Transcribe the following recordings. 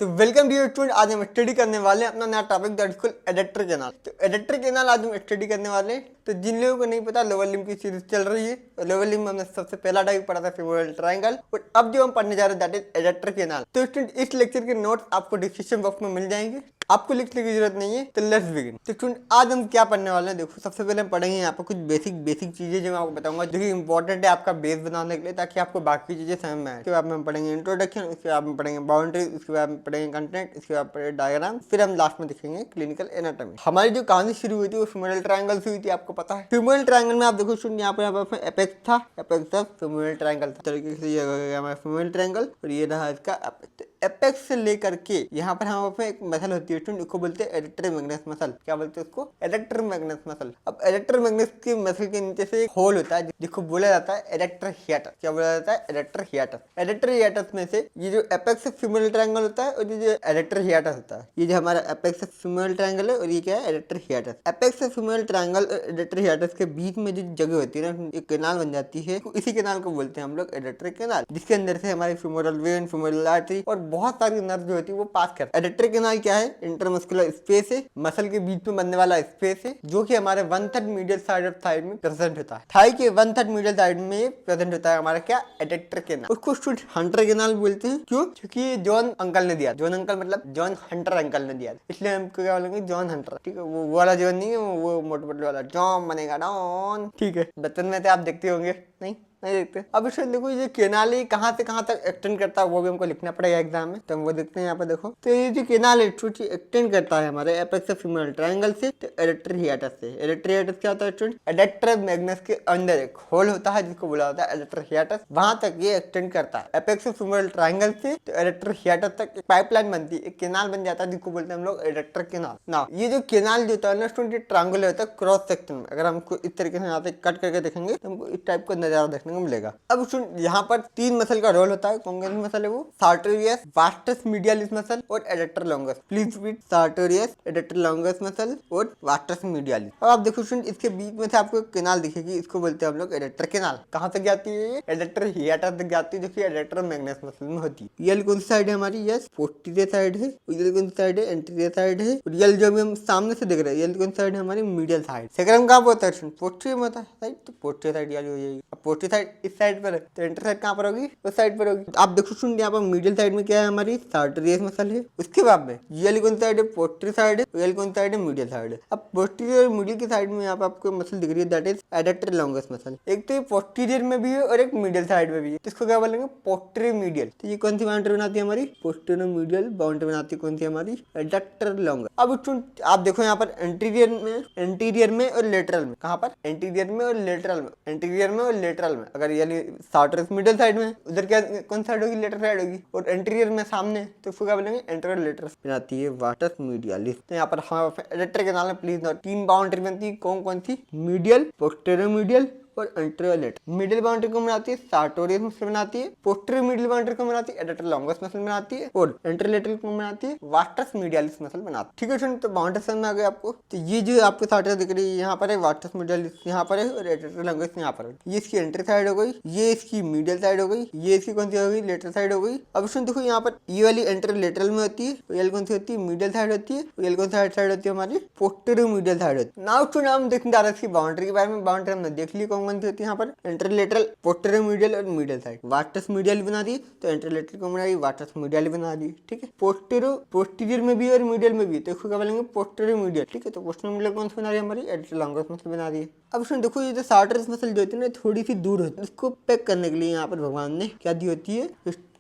तो welcome to student. आज हम स्टडी करने वाले हैं अपना नया topic that is adductor canal. तो एडेक्टर कैनाल आज हम स्टडी करने वाले हैं। तो जिन लोगों को नहीं पता, लोअर लिम्ब की सीरीज चल रही है और लोअर लिम्ब में हमने सबसे पहला टॉपिक पढ़ा था फेमोरल ट्रायंगल, और अब जो हम पढ़ने जा रहे हैं दैट इज एडेक्टर कैनाल। तो स्टूडेंट इस लेक्चर के नोट्स आपको डिस्क्रिप्शन बॉक्स में मिल जाएंगे, आपको लिखने की जरूरत नहीं है। तो लेट्स बिगिन। तो स्टूडेंट आज हम क्या पढ़ने वाले हैं, देखो सबसे पहले हम पढ़ेंगे यहाँ पर कुछ बेसिक चीजें जो मैं आपको बताऊंगा, जो कि इंपॉर्टेंट है आपका बेस बनाने के लिए, ताकि आपको बाकी चीजें समझ में आए। उसके बाद में हम पढ़ेंगे इंट्रोडक्शन, उसके बाद में पढ़ेंगे बाउंड्री, उसके बाद में पढ़ेंगे कंटेंट, इसके बाद पढ़ेंगे डायग्राम, फिर हम लास्ट में दिखेंगे क्लिनिकल एनाटॉमी। हमारी जो कहानी शुरू हुई थी वो फेमोरल ट्रायंगल से हुई थी, आपको पता है। फेमोरल ट्रायंगल में आप देखो स्टूडेंट यहाँ पर एपेक्स था, एपेक्स था, फेमोरल ट्रायंगल था। तरीके से ये हो गया हमारा फेमोरल ट्रायंगल और ये रहा इसका एपेक्स। एपेक्स से लेकर के यहाँ पर हम अपने एक मसल होती है स्टूडेंट, इसको बोलते हैं एडेक्टर मैग्नस मसल। क्या बोलते हैं उसको? Adductor Magnus muscle. अब एडेक्टर मैग्नस के मसल के नीचे से एक होल होता है जिसको बोला जाता है एडेक्टर हियाटस। क्या बोला जाता है? एडेक्टर हियाटस। एडेक्टर हियाटस में से ये जो एपेक्स फेमोरल ट्रायंगल होता है और ये जो एडेक्टर हियाटस होता है, ये जो हमारा एपेक्स फेमोरल ट्रायंगल है और ये क्या है? एडेक्टर हियाटस। एपेक्स फेमोरल ट्रायंगल और एडेक्टर हियाटस के बीच में जो जगह होती है ना, एक कैनाल बन जाती है, इसी कैनाल को बोलते हैं हम लोग एडेक्टर कैनाल, जिसके अंदर से हमारी फेमोरल वेन, फेमोरल आर्टरी और बहुत सारी नर्व जो होती है वो पास करती है। एडेक्टर कैनाल क्या है? इंटरमस्कुलर स्पेस है, मसल के बीच में बनने वाला स्पेस है, जो कि हमारे 1/3 मीडियल साइड ऑफ थाई में प्रेजेंट होता है। थाई के 1/3 मीडियल साइड में प्रेजेंट होता है हमारा क्या? Adductor canal. उसको स्टूडेंट हंटर कैनाल बोलते हैं। क्यों? क्योंकि ये जॉन अंकल ने दिया। जॉन अंकल मतलब जॉन हंटर अंकल ने दिया, इसलिए हमको क्या बोलेंगे? John Hunter. ठीक है, वो वाला जॉन नहीं है, वो मोटे मोटे वाला जॉन बनेगा डॉन। ठीक है, बचपन में तो आप देखते होंगे, नहीं देखते। अब इसमें देखो ये केनाल है कहाँ से कहाँ तक एक्सटेंड करता है वो भी हमको लिखना पड़ेगा एग्जाम में, तो हम वो देखते हैं। यहाँ पे देखो, तो ये जो केनाल है एक्सटेंड करता है हमारे एपेक्स फेमोरल ट्रायंगल से तो एडेक्टर हियाटस से। एडेक्टर हियाटस क्या होता है स्टूडेंट? एडेक्टर मैग्नस के अंदर एक होल होता है जिसको बोला जाता है एडेक्टर हियाटस, वहां तक ये एक्सटेंड करता है। एपेक्स फेमोरल ट्रायंगल से तो एडेक्टर हियाटस तक एक पाइपलाइन बनती है, एक केनाल बन जाता है जिसको बोलते हैं हम लोग एडेक्टर केनाल। ना ये जो केनाल जो होता है ना स्टूडेंट, ट्रायंगुलर होता है क्रॉस सेक्शन में। अगर हमको इस तरीके से यहाँ से कट करके देखेंगे तो हमको इस टाइप का नजारा देखने को मिलेगा। अब यहाँ पर 3 मसल का रोल होता है। कौन कौन सी मसल है वो? सार्टोरियस, वास्टस मीडियालिस मसल और adductor longus. Please repeat, sartorius, adductor longus muscle और वास्टस मीडियालिस। अब आप देखो स्टूडेंट, इसके बीच में से आपको एक कैनाल दिखेगी, इसको बोलते हैं हम लोग एडेक्टर कैनाल। कहाँ तक जाती है ये? एडेक्टर हियाटस तक जाती है, जो कि एडेक्टर मैग्नस मसल में होती है। ये कौन सी साइड है हमारी? यस, पोस्टीरियर साइड है। ये कौन सी साइड है? एंटीरियर साइड है। और ये जो भी हम सामने से देख रहे हैं, ये कौन सी साइड है हमारी? Medial side. सेकंड कहाँ होता है? पोस्टीरियर में होता है, तो पोस्टीरियर साइड याद हो जाएगी। अब पोस्टीरियर साइड इस साइड पर है तो एंटर साइड कहाँ पर होगी? उस साइड पर होगी। आप देखो स्टूडेंट, यहाँ पर मीडियल साइड में क्या है हमारी? सार्टोरियस मसल है। उसके बाद में ये कौन साइड है? पोस्टीरियर साइड है। ये कौन साइड है? मीडियल साइड है। अब पोस्टीरियर और मीडियल की साइड में यहाँ पर आपको मसल दिख रही है, that is adductor longus muscle. एक तो ये पोस्टीरियर में भी है और एक मीडियल साइड में भी है, तो इसको क्या बोलेंगे? Posterior medial. तो ये कौन सी बाउंड्री बनाती है हमारी? पोस्टीरियर मीडियल बाउंड्री बनाती है कौन सी हमारी? Adductor longus. अब स्टूडेंट आप देखो यहाँ पर एंटीरियर में और लेटरल में। कहाँ पर? एंटीरियर में और लेटरल में। एंटीरियर में और लेटरल में। अगर ये सार्टोरियस मिडिल साइड में, उधर क्या कौन साइड होगी? लेटर साइड होगी। और एंटीरियर में सामने, तो उसको क्या बोलेंगे? एंटीरियर लेटर बनाती है वास्टस मीडियालिस। तो यहाँ पर हमारे एडेक्टर के नाम में प्लीज नोट 3 बाउंड्री बनती है। कौन कौन सी? मीडियल, पोस्टीरियर मीडियल और एंटीरियर लेटर। मिडिल बाउंड्री को बनाती है सार्टोरियस मसल बनाती है, पोस्टीरियर मिडिल बाउंड्री को बनाती है एडेक्टर लॉन्गस मसल बनाती है, और एंटीरियर लेटरल को बनाती है वास्टस मीडियालिस मसल बनाती है। ठीक है स्टूडेंट, तो बाउंड्री समझ में आ गया आपको। तो ये जो आपको सार्टोरियस दिख रही है यहाँ पर है, वास्टस मीडियालिस यहाँ पर है और एडेक्टर लॉन्गस यहाँ पर है। ये इसकी एंट्री साइड हो गई, ये इसकी मीडियल साइड हो गई, ये इसकी कौन सी हो गई? लेटर साइड हो गई। अब स्टूडेंट देखो यहाँ पर ये वाली एंटीरियर लेटरल में होती है, ये कौन सी होती है? मीडियल साइड होती है। ये कौन साइड होती है हमारी? पोस्टीरियर मीडियल साइड होती है। नाउ स्टूडेंट हम देखने जा रहे हैं इसकी बाउंड्री के बारे में। बाउंड्री हमने देख ली कौन कौन सी होती है यहाँ पर? इंटरलेटरल, पोस्टीरियर मीडियल और मीडियल साइड। वास्टस मीडियल बना दी तो इंटरलेटरल को बना दी, वास्टस मीडियल बना दी। ठीक है, पोस्टीरियर में भी और मीडियल में भी, तो इसको क्या बोलेंगे? Posterior medial. ठीक है, तो पोस्टीरियर मीडियल कौन सी बना रही है हमारी? एडेक्टर लॉन्गस मसल बना दी। अब इसमें देखो ये जो सार्टोरियस मसल जो होती है ना, थोड़ी सी दूर होती है, इसको पैक करने के लिए यहाँ पर भगवान ने क्या दी होती है?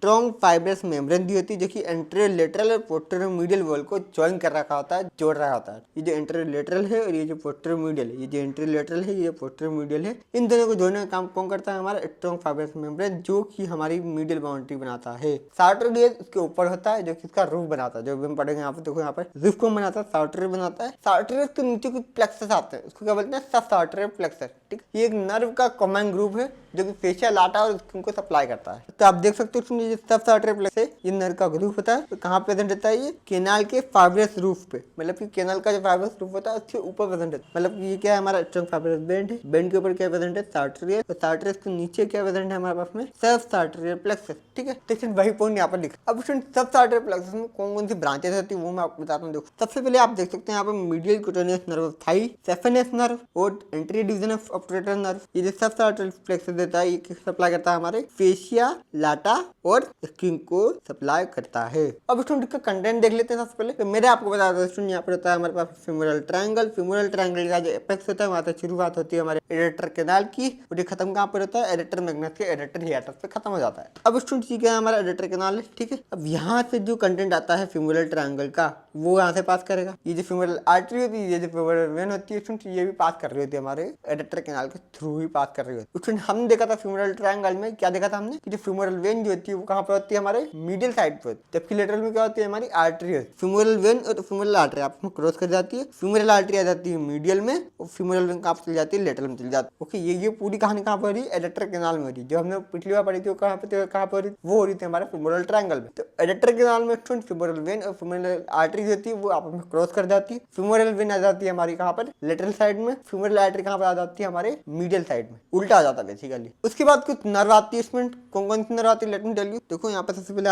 स्ट्रॉन्ग फाइब्रस मेम्ब्रेन दी होती है, जो कि एंटीरियर लेटरल और पोस्टीरियर मीडियल वॉल को ज्वाइन कर रखा होता है, जोड़ रहा होता है। ये जो एंटीरियर लेटरल है और ये जो पोस्टीरियर मीडियल है, ये जो एंटीरियर लेटरल है, ये जो पोस्टीरियर मीडियल है, इन दोनों को जोड़ने का काम कौन करता है? हमारा स्ट्रॉन्ग फाइब्रस मेम्ब्रेन, जो कि हमारी मीडियल बाउंड्री बनाता है। सार्टोरियस उसके ऊपर होता है, जो कि इसका रूफ बनाता है। जो भी हम पढ़ेंगे यहाँ पे, देखो यहाँ पर रूफ को बनाता है, सार्टोरियस बनाता है। सार्टोरियस के नीचे कुछ प्लेक्सस आते हैं, उसको क्या बोलते हैं? सब सार्टोरियल प्लेक्सस। ठीक, ये एक नर्व का कॉमन ग्रुप है जो कि फेशियल आटा और उनको सप्लाई करता है। तो आप देख सकते हो ये सबसे आर्टरी प्लेक्स है, ये नर का ग्रुप होता है। तो कहाँ प्रेजेंट रहता है ये? केनाल के फाइब्रस रूफ पे, मतलब कि केनाल का जो फाइब्रस रूफ होता है उसके ऊपर प्रेजेंट है। मतलब ये क्या है हमारा स्ट्रॉन्ग फाइब्रस बैंड है, बैंड के ऊपर क्या प्रेजेंट है? सार्टरियस। तो सार्टरियस के नीचे क्या प्रेजेंट है हमारे पास में? सब सार्टरियल प्लेक्सस। ठीक है, देखिए वही पॉइंट यहाँ पर लिखा। अब सब सार्टरियल प्लेक्सस में कौन कौन सी ब्रांचेस होती है वो मैं आपको बताता हूँ। देखो सबसे पहले आप देख सकते हैं यहाँ पर medial cutaneous nerve of thigh, saphenous nerve और anterior division of obturator nerve. ये जो सब आर्टरी प्लेक्सस देता है, ये सप्लाई करता है हमारे फेशिया लाटा और स्किन को सप्लाई करता है। अब स्टूडेंट का कंटेंट देख लेते हैं। सबसे पहले तो मेरे आपको बता दें स्टूडेंट, यहाँ पर होता है हमारे पास फेमोरल ट्रायंगल। फेमोरल ट्रायंगल का जो एपेक्स होता है वहां से शुरुआत होती है हमारे एडेक्टर केनाल की, और ये खत्म कहाँ पर होता है? एडेक्टर मैग्नस के एडेक्टर हियाटस पे खत्म हो जाता है। अब स्टूडेंट ठीक है, हमारा एडेक्टर केनाल है। ठीक है, अब यहाँ से जो कंटेंट आता है फेमोरल ट्रायंगल का वो यहाँ से पास करेगा। ये जो फेमोरल आर्टरी होती है, ये जो फेमोरल वेन होती है स्टूडेंट, ये भी पास कर रही होती है हमारे एडेक्टर केनाल के थ्रू ही पास कर रही होती है। स्टूडेंट हमने देखा था फेमोरल ट्रायंगल में क्या देखा था हमने कि जो फेमोरल वेन जो होती है वो कहाँ पर होती है? हमारे मीडियल साइड पर, जबकि लेटरल में क्या होती है? हमारी आर्टरी। फेमोरल वेन और फेमोरल आर्टरी आपस में क्रॉस कर जाती है। फेमोरल आर्टरी आ जाती है मीडियल में और फेमोरल वेन कहाँ चल जाती है? लेटरल में चल जाती है। ओके, ये पूरी कहानी कहाँ पर हो रही है? एडेक्टर केनाल में हो रही है। जो हमने पिछली बार पढ़ी थी वो कहाँ पर हो रही? वो हो रही थी हमारे फेमोरल ट्रायंगल में। तो एडेक्टर केनाल में फेमोरल वेन और फेमोरल आर्टरी होती है वो आपस में क्रॉस कर जाती है। फेमोरल वेन आ जाती है हमारी कहाँ पर? लेटरल साइड में। फेमोरल आर्टरी कहाँ पर आ जाती है? हमारे मीडियल साइड में, उल्टा आ जाता है बेसिकली। उसके बाद कुछ नर्व आती है इसमें। कौन कौन सी नर्व आती है? Let me tell you. देखो यहाँ पर सबसे पहले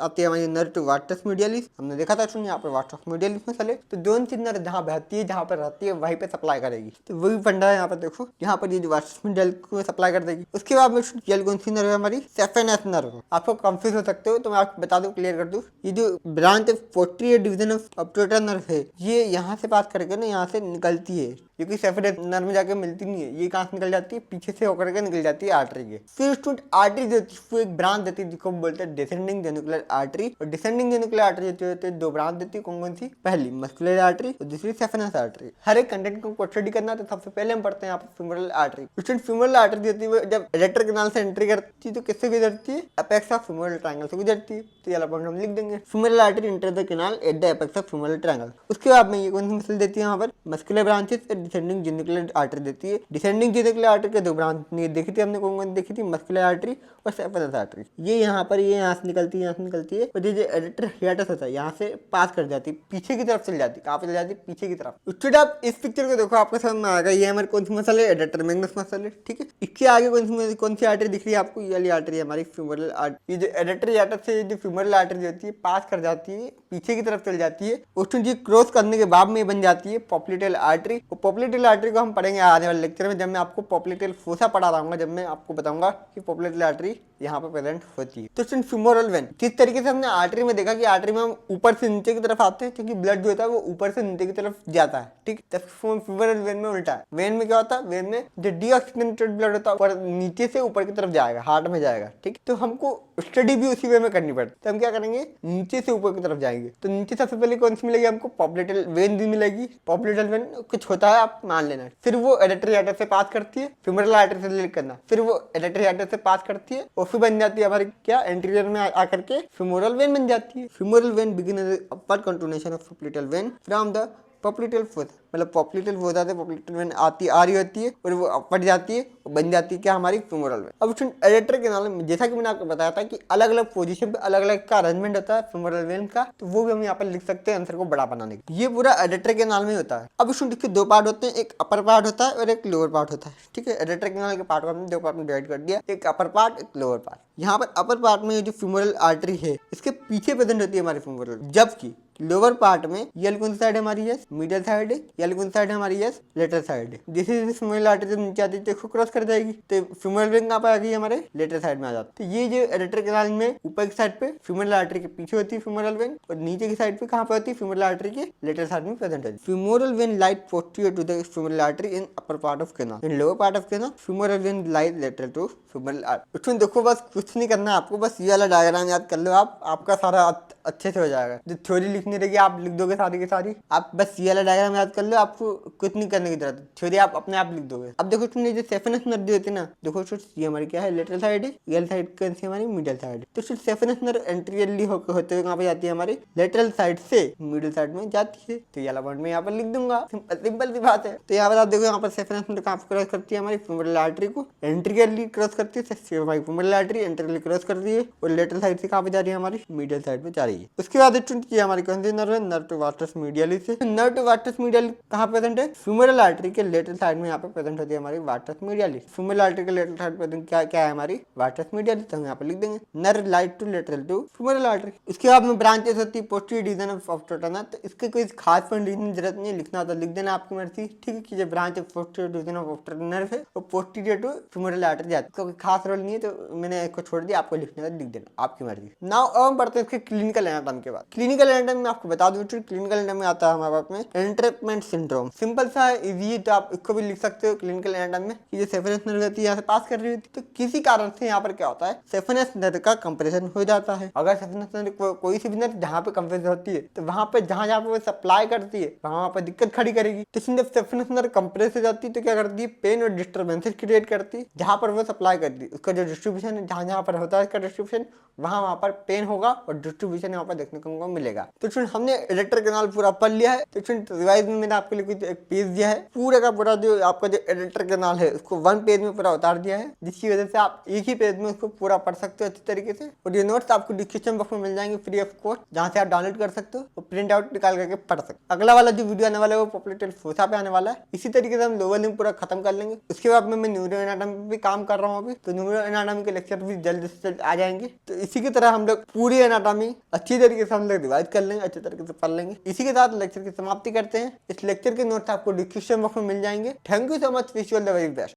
आती है हमारी नर्व टू वास्टस मीडियलिस। हमने देखा था यहाँ पर वास्टस मीडियलिस में चले तो दोनों चीज नर्व जहाँ बहती है, जहाँ पर रहती है वहीं पे सप्लाई करेगी। तो वही फंडा है यहाँ पर। देखो यहाँ पर ये जो वास्टस मीडियल को सप्लाई कर देगी। उसके बाद में कौन सी नर्व है हमारी? Saphenous nerve. आपको कंफ्यूज हो सकते हो तो मैं आपको बता दूं, क्लियर कर दूं। ये जो branch posterior division of obturator nerve है, ये यहाँ से पास करके ना यहाँ से निकलती है, क्योंकि सेफेनस नर्व में जाके मिलती नहीं है। ये कहाँ से निकल जाती है? पीछे से होकर के निकल जाती है आर्टरी के। फिर स्टूडेंट आर्टरी देती है, वो एक ब्रांच देती है जिसको बोलते हैं डिसेंडिंग जेनिकुलर आर्टरी। और डिसेंडिंग जेनिकुलर आर्टरी होती है दो ब्रांच देती है। कौन कौन सी? पहली मस्कुलर आर्टरी और दूसरी सेफेनस आर्टरी। हर एक कंटेंट को स्टडी करना तो सबसे पहले हम पढ़ते हैं यहाँ पर femoral artery. Student femoral artery होती है जब एडेक्टर केनाल से एंट्री करती है तो किससे गुजरती है? एपेक्स ऑफ फेमोरल ट्रायंगल से गुजरती है। तो ये वाला पॉइंट हम लिख देंगे। Femoral artery enter the canal at the apex of femoral triangle. उसके बाद में ये कौन सी मसल देती है यहाँ पर? मस्कुलर ब्रांचेस और डिसेंडिंग जेनिकुलर आर्टरी देती है। डिसेंडिंग जेनिकुलर आर्टरी के दो ब्रांच देखी थी हमने। कौन कौन देखी थी? मस्कुलर आर्टरी और सेफेनस आर्टरी। ये यहाँ पर ये यहाँ से निकलती है, यहाँ से निकलती है और जो एडेक्टर हियाटस होता है यहाँ से पास कर जाती है, पीछे की तरफ चल जाती है। कहाँ पे चल जाती है? पीछे की तरफ। स्टूडेंट आप इस पिक्चर को देखो, आपको समझ में आएगा ये हमारे कौन सी मसल है? एडेक्टर मैग्नस मसल है। ठीक है, इसके आगे कौन सी आर्टरी दिख रही है आपको? ये वाली आर्टरी है हमारी फेमोरल आर्टरी। ये जो एडेक्टर हियाटस से जो फेमोरल आर्टरी होती है पास कर जाती है, पीछे की तरफ चल जाती है। उसमें जी क्रॉस करने के बाद में बन जाती है पॉप्लिटेल आर्टरी। और पॉप्लिटेल आर्टरी को हम पढ़ेंगे आने वाले लेक्चर में, जब मैं आपको पॉप्लिटेल फोसा पढ़ा रहा हूँ, जब मैं आपको बताऊंगा कि पॉप्लिटेल आर्टरी यहाँ पर प्रेजेंट होती है। तो फेमोरल वेन किस तरीके से हमने आर्टरी में देखा कि आर्टरी में हम ऊपर से नीचे की तरफ आते हैं, क्योंकि ब्लड जो होता है वो ऊपर से नीचे की तरफ जाता है। ठीक, फेमोरल वेन में उल्टा है। वेन में क्या होता है? वेन में जो डीऑक्सीजनेटेड ब्लड होता है नीचे से ऊपर की तरफ जाएगा, हार्ट में जाएगा। ठीक, तो हमको स्टडी भी उसी वे में करनी पड़ती है। तो हम क्या करेंगे? नीचे से ऊपर की तरफ जाएंगे। तो नीचे सबसे पहले कौन सी मिलेगी हमको? पॉप्लिटेल वेन भी मिलेगी। पॉप्लिटेल वेन कुछ होता है आप मान लेना। फिर वो एडेक्टर हियाटस से पास करती है, फेमोरल आर्टरी से लिंक करना। फिर वो एडेक्टर हियाटस से पास करती है और फिर बन जाती है हमारी क्या? एंटीरियर में आकर के फेमोरल वेन बन जाती है। Femoral when begin upward continuation of popliteal when from the popliteal fossa. मतलब पॉप्लिटेल फोसा से पॉप्लिटेल वेन आ रही होती है और वो अपवर्ड जाती है और बन जाती है क्या? हमारी फेमोरल वेन। अब एडेक्टर केनाल में जैसा कि मैंने आपको बताया था कि अलग अलग पोजीशन पे अलग अलग का अरेंजमेंट होता है फेमोरल वेन का, तो वो भी हम यहाँ पर लिख सकते हैं आंसर को बड़ा बनाने के। ये पूरा एडेक्टर केनाल में होता है। अब इसमें देखिए दो पार्ट होते हैं, एक अपर पार्ट होता है और एक लोअर पार्ट होता है। ठीक है, एडेक्टर केनाल के पार्ट को हमने दो पार्ट में डिवाइड कर दिया, एक अपर पार्ट एक लोअर पार्ट। यहाँ पर अपर पार्ट में जो फेमोरल आर्टरी है इसके पीछे प्रेजेंट होती है हमारी फेमोरल, जबकि लोअर पार्ट में ये कौन सी साइड है हमारी? यस मीडियल साइड है। ये कौन सी साइड है हमारी? यस लेटरल साइड है। जैसे फेमोरल आर्टरी जब नीचे आती है तो क्रॉस कर जाएगी, तो फेमोरल वेन कहाँ पे आ गई? हमारे लेटरल साइड में आ जाती है। तो ये जो एडेक्टर केनाल में ऊपर की साइड पे फेमोरल आर्टरी के पीछे होती है फेमोरल वेन, और नीचे की साइड पे कहाँ पे होती है? फेमोरल आर्टरी के लेटरल साइड में प्रेजेंट है। Femoral vein lies posterior to the femoral artery in upper part of canal. In lower part of canal femoral vein lies lateral to femoral artery. उसमें देखो बस कुछ नहीं करना आपको, बस ये वाला डायग्राम याद कर लो आप, आपका सारा अच्छे से हो जाएगा। जो थ्योरी लिखनी नहीं रहेगी, आप लिख दोगे सारी की सारी। आप बस ये वाला डायग्राम याद कर लो, आपको कुछ नहीं करने की जरूरत, थ्योरी आप अपने आप लिख दोगे। अब देखो स्टूडेंट, जो सेफनेस नर्व होती है ना, देखो स्टूडेंट ये हमारी क्या है, लेटरल साइड है, ये साइड कौन सी हमारी मिडिल साइड है। तो स्टूडेंट सेफनेस नर्व एंटीरियरली होते हुए कहाँ पे जाती है, हमारी लेटरल साइड से मिडिल साइड में जाती है। तो ये वाला पॉइंट मैं यहाँ पर लिख दूंगा, सिंपल सी बात है। तो यहाँ पर आप देखो, यहाँ पर सेफनेस नर्व कहाँ क्रॉस करती है, हमारी फीमोरल आर्टरी को एंटीरियरली क्रॉस करती है, हमारी फीमोरल आर्टरी एंटीरियरली क्रॉस करती है और लेटरल साइड से कहाँ पे जा रही है, हमारी मिडिल साइड में जा रही है। उसके बाद स्टूडेंट ये हमारी कौन सी नर्व है, नर्व टू वाटस मीडियलिस से। नर्व टू वाटस मीडियलिस कहाँ प्रेजेंट है, फीमोरल आर्टरी के लेटरल साइड में यहाँ पे प्रेजेंट होती है हमारी वाटस मीडियलिस। फीमोरल आर्टरी के लेटरल साइड प्रेजेंट क्या है हमारी वाटस मीडियलिस, तो हम यहाँ पे लिख देंगे nerve lies to lateral to femoral artery. इसके बाद में ब्रांचेस होती है पोस्टीरियर डिवीजन ऑफ टोटना, तो इसके कोई खास पॉइंट की जरूरत नहीं है, लिखना तो लिख देना आपकी मर्जी, ठीक है। कि जो branch posterior division of nerve है वो पोस्टीरियर टू फीमोरल आर्टरी जाती है, कोई खास रोल नहीं है, तो मैंने इसको छोड़ दिया, आपको लिखने का लिख देना आपकी मर्जी। नाउ अब हम पढ़ते हैं इसके क्लिनिकल एनाटॉमी के बाद। क्लिनिकल एनाटॉमी में आपको बता दूं, क्लिनिकल एनाटॉमी आता है हमारे पास में एंट्रैपमेंट सिंड्रोम, सिंपल सा इजी, तो आप इसको भी लिख सकते हो क्लिनिकल एनाटॉमी में। कि जो सेफनेस नर्व होती है यहाँ से पास कर रही होती है, तो किसी कारण से यहाँ पर क्या होता है, सेफनेस नर्व का कंप्रेशन हो जाता है। अगर सेफनेस नर्व कोई सी भी नर्व जहाँ पे कंप्रेस होती है, तो वहाँ पे जहाँ जहाँ पे वो सप्लाई करती है वहाँ पे दिक्कत खड़ी करेगी। तो जब सेफनेस नर्व कंप्रेस हो जाती है तो क्या करती है, पेन और डिस्टर्बेंसेस क्रिएट करती है जहाँ पर वो सप्लाई करती है। उसका जो डिस्ट्रीब्यूशन है, जहाँ जहाँ पर होता है इसका डिस्ट्रीब्यूशन, वहाँ पर पेन होगा और डिस्ट्रीब्यूशन यहाँ पर देखने को मिलेगा। तो स्टूडेंट हमने एडेक्टर कैनाल पूरा पढ़ लिया है। तो स्टूडेंट रिवाइज में मैंने आपके लिए कुछ एक पेज दिया है, पूरा का पूरा जो आपका जो एडेक्टर कैनाल है उसको 1 पेज में पूरा उतार दिया है, जिसकी वजह से आप एक ही पेज में उसको पूरा पढ़ सकते हो अच्छी तरीके से। और ये नोट्स आपको डिस्क्रिप्शन बॉक्स में मिल जाएंगे फ्री ऑफ कॉस्ट, जहाँ से आप डाउनलोड कर सकते हो और प्रिंट आउट निकाल करके पढ़ सकते हो। अगला वाला जो वीडियो आने वाला है वो पॉपुलेटेड फोसा पे आने वाला है। इसी तरीके से हम लोअर लिम्ब पूरा खत्म कर लेंगे। उसके बाद में मैं न्यूरो एनाटॉमी पे भी काम कर रहा हूँ अभी, तो न्यूरो एनाटॉमी के लेक्चर भी जल्द से जल्द आ जाएंगे। तो इसी की तरह हम लोग पूरी एनाटॉमी अच्छी तरीके से हम लोग रिवाइज कर लेंगे, अच्छी तरीके से पढ़ लेंगे। इसी के साथ लेक्चर की समाप्ति करते हैं। इस लेक्चर के नोट्स आपको डिस्क्रिप्शन बॉक्स में मिल जाएंगे। Thank you so much, wish you all the very best.